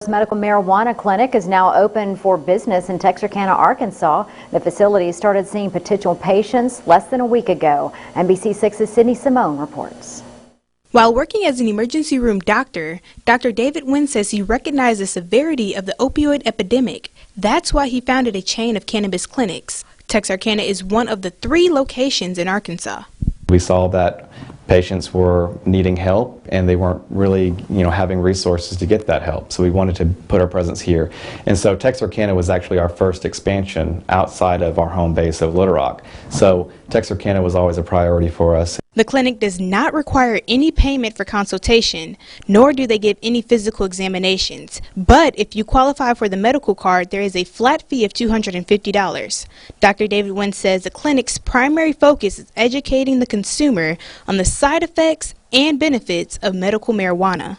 Medical marijuana clinic is now open for business in Texarkana, Arkansas. The facility started seeing potential patients less than a week ago. NBC6's Sydney Simone reports. While working as an emergency room doctor, Dr. David Wynn says he recognized the severity of the opioid epidemic. That's why he founded a chain of cannabis clinics. Texarkana is one of the 3 locations in Arkansas. We saw that patients were needing help and they weren't really, having resources to get that help. So we wanted to put our presence here. And so Texarkana was actually our first expansion outside of our home base of Little Rock. So Texarkana was always a priority for us. The clinic does not require any payment for consultation, nor do they give any physical examinations. But if you qualify for the medical card, there is a flat fee of $250. Dr. David Wynn says the clinic's primary focus is educating the consumer on the side effects and benefits of medical marijuana.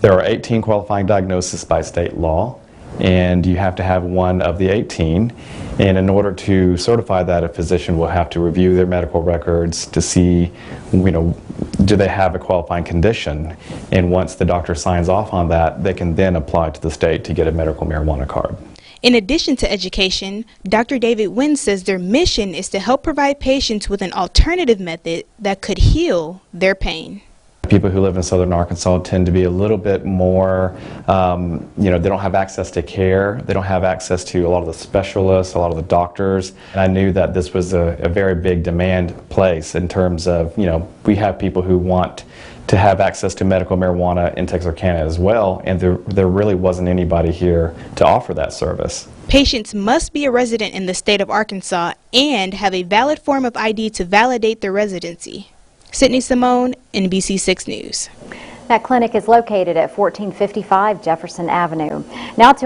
There are 18 qualifying diagnoses by state law, and you have to have one of the 18. And in order to certify that, a physician will have to review their medical records to see, do they have a qualifying condition? And once the doctor signs off on that, they can then apply to the state to get a medical marijuana card. In addition to education, Dr. David Wynn says their mission is to help provide patients with an alternative method that could heal their pain. People who live in southern Arkansas tend to be a little bit more, they don't have access to care. They don't have access to a lot of the specialists, a lot of the doctors. And I knew that this was a very big demand place in terms of, we have people who want to have access to medical marijuana in Texarkana as well, and there really wasn't anybody here to offer that service. Patients must be a resident in the state of Arkansas and have a valid form of ID to validate their residency. Sydney Simone, NBC6 News. That clinic is located at 1455 Jefferson Avenue. Now to